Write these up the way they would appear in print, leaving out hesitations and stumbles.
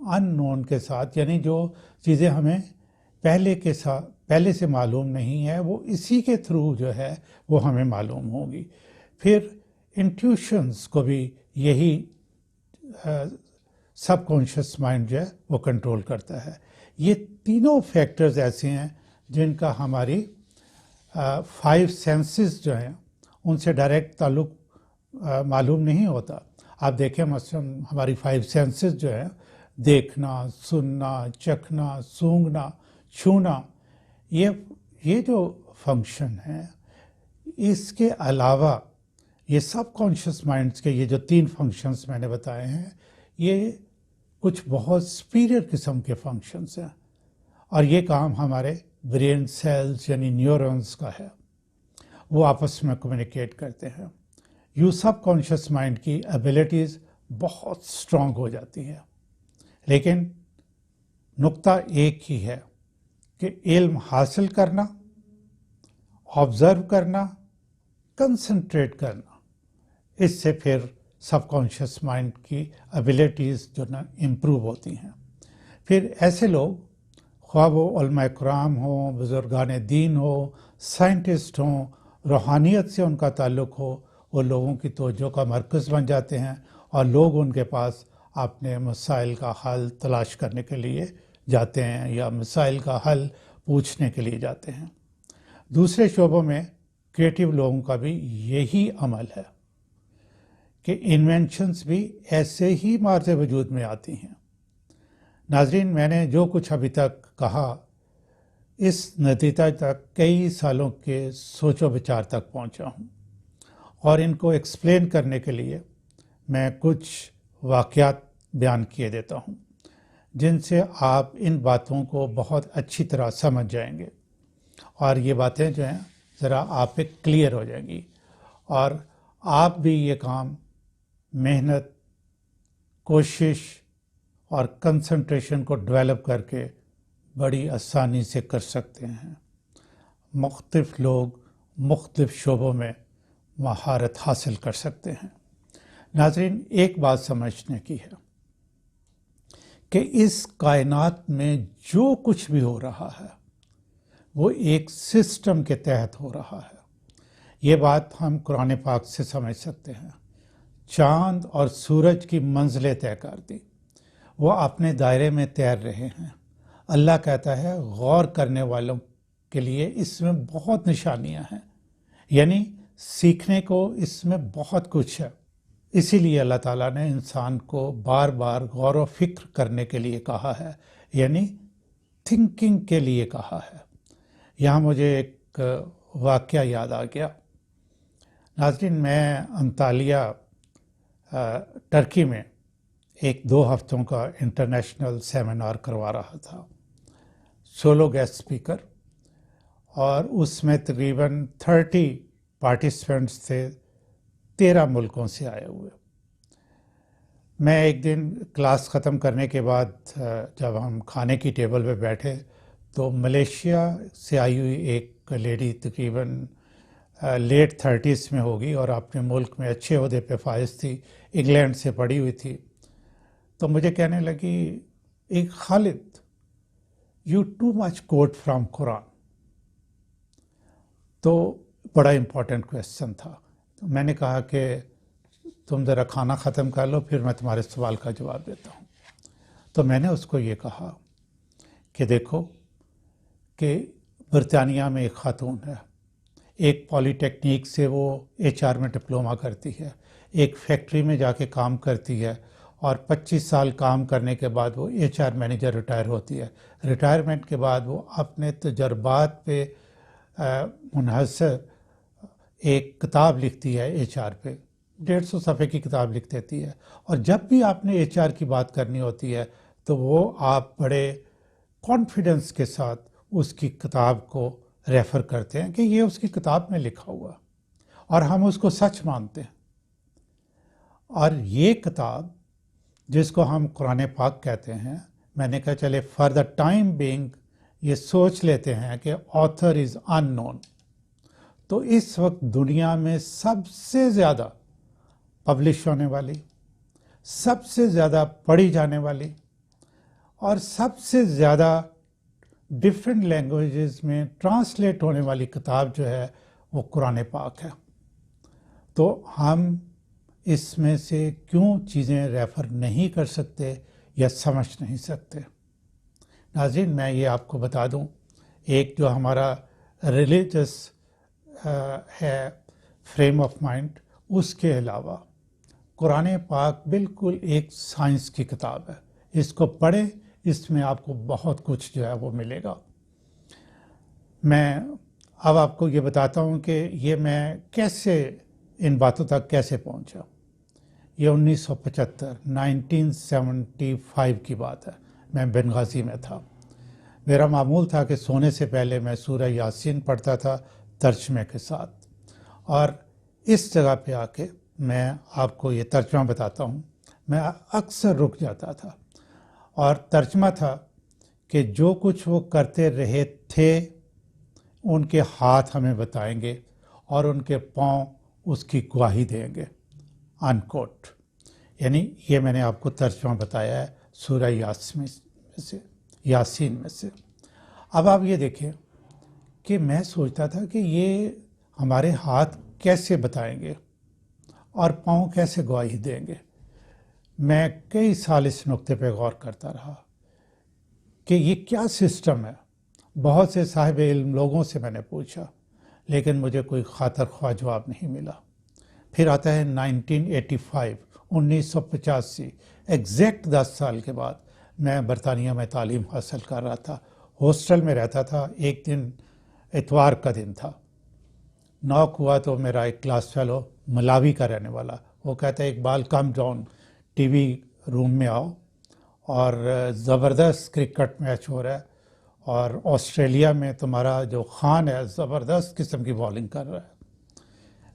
ان نون کے ساتھ، یعنی جو چیزیں ہمیں پہلے سے معلوم نہیں ہے وہ اسی کے تھرو جو ہے وہ ہمیں معلوم ہوگی. پھر انٹیوشنز کو بھی یہی سب کانشیس مائنڈ جو ہے وہ کنٹرول کرتا ہے. یہ تینوں فیکٹرز ایسے ہیں جن کا ہماری 5 سینسز جو ہیں ان سے ڈائریکٹ تعلق معلوم نہیں ہوتا. آپ دیکھیں مثلا ہماری 5 سینسز جو ہیں، دیکھنا، سننا، چکھنا، سونگھنا، چھونا، یہ جو فنکشن ہے، اس کے علاوہ یہ سب کانشیس مائنڈس کے یہ جو 3 فنکشنز میں نے بتائے ہیں، یہ کچھ بہت سپیریئر قسم کے فنکشنز ہیں، اور یہ کام ہمارے برین سیلز یعنی نیورونز کا ہے. وہ آپس میں کمیونیکیٹ کرتے ہیں. یوں سب کانشیس مائنڈ کی ایبیلٹیز بہت اسٹرانگ ہو جاتی ہیں. لیکن نقطہ ایک ہی ہے کہ علم حاصل کرنا، آبزرو کرنا، کنسنٹریٹ کرنا، اس سے پھر سب کانشیس مائنڈ کی ایبیلٹیز جو نا امپروو ہوتی ہیں. پھر ایسے لوگ، خواہ وہ علماء کرام ہوں، بزرگان دین ہو، سائنٹسٹ ہوں، روحانیت سے ان کا تعلق ہو، وہ لوگوں کی توجہ کا مرکز بن جاتے ہیں، اور لوگ ان کے پاس اپنے مسائل کا حل تلاش کرنے کے لیے جاتے ہیں یا مسائل کا حل پوچھنے کے لیے جاتے ہیں. دوسرے شعبوں میں کریٹیو لوگوں کا بھی یہی عمل ہے کہ انوینشنز بھی ایسے ہی مارز وجود میں آتی ہیں. ناظرین، میں نے جو کچھ ابھی تک کہا، اس نتیجہ تک کئی سالوں کے سوچ و بچار تک پہنچا ہوں، اور ان کو ایکسپلین کرنے کے لیے میں کچھ واقعات بیان کیے دیتا ہوں جن سے آپ ان باتوں کو بہت اچھی طرح سمجھ جائیں گے، اور یہ باتیں جو ہیں ذرا آپ پہ کلیئر ہو جائیں گی، اور آپ بھی یہ کام محنت، کوشش اور کنسنٹریشن کو ڈیولپ کر کے بڑی آسانی سے کر سکتے ہیں. مختلف لوگ مختلف شعبوں میں مہارت حاصل کر سکتے ہیں. ناظرین، ایک بات سمجھنے کی ہے کہ اس کائنات میں جو کچھ بھی ہو رہا ہے وہ ایک سسٹم کے تحت ہو رہا ہے. یہ بات ہم قرآن پاک سے سمجھ سکتے ہیں. چاند اور سورج کی منزلیں طے کر دی، وہ اپنے دائرے میں تیر رہے ہیں. اللہ کہتا ہے غور کرنے والوں کے لیے اس میں بہت نشانیاں ہیں، یعنی سیکھنے کو اس میں بہت کچھ ہے. اسی لیے اللہ تعالیٰ نے انسان کو بار بار غور و فکر کرنے کے لیے کہا ہے، یعنی تھنکنگ کے لیے کہا ہے. یہاں مجھے ایک واقعہ یاد آ گیا. ناظرین، میں انطالیہ ٹرکی میں ایک 2 ہفتوں کا انٹرنیشنل سیمینار کروا رہا تھا، سولو گیسٹ اسپیکر، اور اس میں تقریباً 30 پارٹیسپینٹس تھے 13 ملکوں سے آئے ہوئے. میں ایک دن کلاس ختم کرنے کے بعد جب ہم کھانے کی ٹیبل پہ بیٹھے تو ملیشیا سے آئی ہوئی ایک لیڈی تقریباً لیٹ 30s میں ہوگی اور اپنے ملک میں اچھے عہدے پہ فائز تھی، انگلینڈ سے پڑھی ہوئی تھی، تو مجھے کہنے لگی، ایک Khalid, you too much quote from Quran. تو بڑا امپورٹنٹ کویسچن تھا. تو میں نے کہا کہ تم ذرا کھانا ختم کر لو، پھر میں تمہارے سوال کا جواب دیتا ہوں. تو میں نے اس کو یہ کہا کہ دیکھو کہ برطانیہ میں ایک خاتون ہے، ایک پولی ٹیکنیک سے وہ HR میں ڈپلومہ کرتی ہے، ایک فیکٹری میں جا کے کام کرتی ہے، اور 25 سال کام کرنے کے بعد وہ HR مینیجر ریٹائر ہوتی ہے. ریٹائرمنٹ کے بعد وہ اپنے تجربات پہ منحصر ایک کتاب لکھتی ہے HR پہ، 150 صفحے کی کتاب لکھ دیتی ہے، اور جب بھی آپ نے HR کی بات کرنی ہوتی ہے تو وہ آپ بڑے کانفیڈنس کے ساتھ اس کی کتاب کو ریفر کرتے ہیں کہ یہ اس کی کتاب میں لکھا ہوا، اور ہم اس کو سچ مانتے ہیں. اور یہ کتاب جس کو ہم قرآن پاک کہتے ہیں، میں نے کہا چلے فار دا ٹائم بینگ یہ سوچ لیتے ہیں کہ آتھر از ان نون. تو اس وقت دنیا میں سب سے زیادہ پبلش ہونے والی، سب سے زیادہ پڑھی جانے والی، اور سب سے زیادہ ڈفرینٹ لینگویجز میں ٹرانسلیٹ ہونے والی کتاب جو ہے وہ قرآن پاک ہے. تو ہم اس میں سے کیوں چیزیں ریفر نہیں کر سکتے یا سمجھ نہیں سکتے؟ ناظرین، میں یہ آپ کو بتا دوں، ایک جو ہمارا ریلیجس ہے فریم آف مائنڈ، اس کے علاوہ قرآن پاک بالکل ایک سائنس کی کتاب ہے. اس کو پڑھیں، اس میں آپ کو بہت کچھ جو ہے وہ ملے گا. میں اب آپ کو یہ بتاتا ہوں کہ یہ میں کیسے ان باتوں تک کیسے پہنچا. یہ 1975 کی بات ہے. میں بنغازی میں تھا. میرا معمول تھا کہ سونے سے پہلے میں سورہ یاسین پڑھتا تھا ترجمے کے ساتھ، اور اس جگہ پہ آ کے میں آپ کو یہ ترجمہ بتاتا ہوں. میں اکثر رک جاتا تھا، اور ترجمہ تھا کہ جو کچھ وہ کرتے رہے تھے ان کے ہاتھ ہمیں بتائیں گے اور ان کے پاؤں اس کی گواہی دیں گے، ان کوٹ. یعنی یہ میں نے آپ کو ترجمہ بتایا ہے سورہ یاسین میں سے. اب آپ یہ دیکھیں کہ میں سوچتا تھا کہ یہ ہمارے ہاتھ کیسے بتائیں گے اور پاؤں کیسے گواہی دیں گے. میں کئی سال اس نقطے پہ غور کرتا رہا کہ یہ کیا سسٹم ہے. بہت سے صاحب علم لوگوں سے میں نے پوچھا، لیکن مجھے کوئی خاطر خواہ جواب نہیں ملا. پھر آتا ہے 1985 ایگزیکٹ 10 سال کے بعد میں برطانیہ میں تعلیم حاصل کر رہا تھا. ہاسٹل میں رہتا تھا. ایک دن اتوار کا دن تھا. ناک ہوا تو میرا ایک کلاس فیلو ملاوی کا رہنے والا، وہ کہتا ہے Iqbal come down, TV room میں آؤ، اور زبردست کرکٹ میچ ہو رہا ہے اور آسٹریلیا میں تمہارا جو خان ہے زبردست قسم کی بالنگ کر رہا ہے.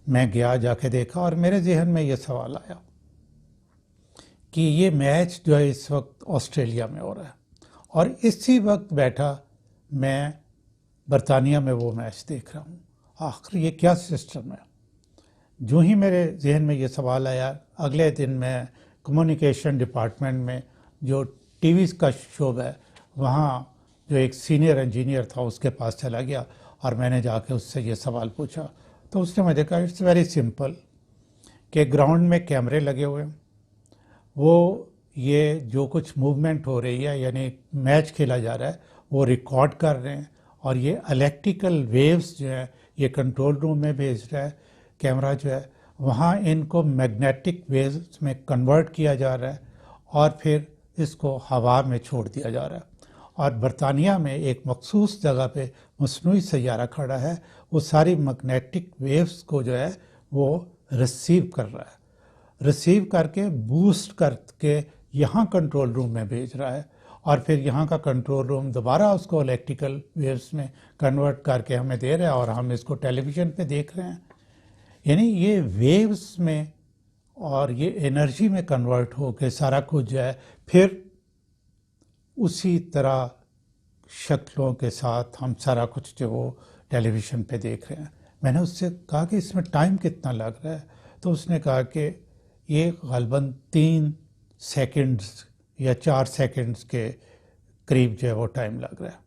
میں گیا، جا کے دیکھا، اور میرے ذہن میں یہ سوال آیا کہ یہ میچ جو ہے اس وقت آسٹریلیا میں ہو رہا ہے، اور اسی وقت بیٹھا میں برطانیہ میں وہ میچ دیکھ رہا ہوں. آخر یہ کیا سسٹم ہے؟ جو ہی میرے ذہن میں یہ سوال آیا، اگلے دن میں کمیونیکیشن ڈپارٹمنٹ میں جو ٹی وی کا شعبہ ہے وہاں جو ایک سینئر انجینئر تھا اس کے پاس چلا گیا، اور میں نے جا کے اس سے یہ سوال پوچھا. تو اس نے مجھے کہا اٹس ویری سمپل، کہ گراؤنڈ میں کیمرے لگے ہوئے ہیں، وہ یہ جو کچھ موومنٹ ہو رہی ہے، یعنی میچ کھیلا جا رہا ہے، وہ ریکارڈ کر رہے ہیں، اور یہ الیکٹریکل ویوز جو ہے یہ کنٹرول روم میں بھیج رہا ہے کیمرہ جو ہے، وہاں ان کو میگنیٹک ویوز میں کنورٹ کیا جا رہا ہے، اور پھر اس کو ہوا میں چھوڑ دیا جا رہا ہے. اور برطانیہ میں ایک مخصوص جگہ پہ مصنوعی سیارہ کھڑا ہے، وہ ساری میگنیٹک ویوز کو جو ہے وہ ریسیو کر رہا ہے، ریسیو کر کے بوسٹ کر کے یہاں کنٹرول روم میں بھیج رہا ہے، اور پھر یہاں کا کنٹرول روم دوبارہ اس کو الیکٹریکل ویوز میں کنورٹ کر کے ہمیں دے رہا ہے، اور ہم اس کو ٹیلی ویژن پہ دیکھ رہے ہیں. یعنی یہ ویوز میں اور یہ انرجی میں کنورٹ ہو کے سارا کچھ جو ہے پھر اسی طرح شکلوں کے ساتھ ہم سارا کچھ جو وہ ٹیلی ویژن پہ دیکھ رہے ہیں. میں نے اس سے کہا کہ اس میں ٹائم کتنا لگ رہا ہے؟ تو اس نے کہا کہ یہ غالباً 3 سیکنڈز یا 4 سیکنڈز کے قریب جو ہے وہ ٹائم لگ رہا ہے.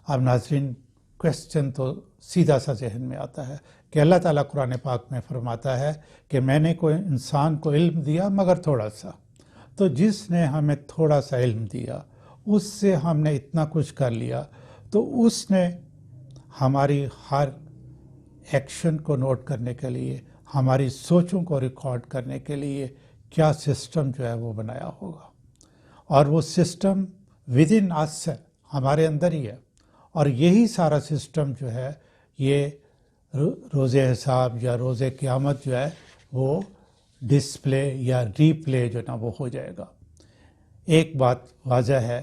اب ناظرین، کویسچن تو سیدھا سا ذہن میں آتا ہے کہ اللہ تعالیٰ قرآن پاک میں فرماتا ہے کہ میں نے کوئی انسان کو علم دیا مگر تھوڑا سا. تو جس نے ہمیں تھوڑا سا علم دیا، اس سے ہم نے اتنا کچھ کر لیا، تو اس نے ہماری ہر ایکشن کو نوٹ کرنے کے لیے، ہماری سوچوں کو ریکارڈ کرنے کے لیے کیا سسٹم جو ہے وہ بنایا ہوگا. اور وہ سسٹم ود ان اس ہے، ہمارے اندر ہی ہے. اور یہی سارا سسٹم جو ہے یہ روز حساب یا روز قیامت جو ہے وہ ڈسپلے یا ری پلے جو نا وہ ہو جائے گا. ایک بات واضح ہے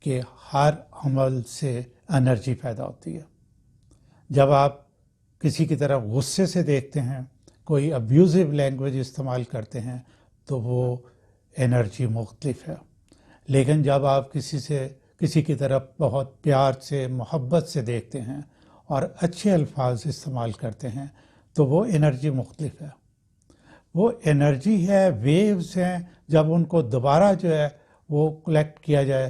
کہ ہر عمل سے انرجی پیدا ہوتی ہے. جب آپ کسی کی طرف غصے سے دیکھتے ہیں، کوئی ابیوزو لینگویج استعمال کرتے ہیں، تو وہ انرجی مختلف ہے. لیکن جب آپ کسی کی طرف بہت پیار سے، محبت سے دیکھتے ہیں اور اچھے الفاظ استعمال کرتے ہیں، تو وہ انرجی مختلف ہے. وہ انرجی ہے، ویوز ہیں، جب ان کو دوبارہ جو ہے وہ کلیکٹ کیا جائے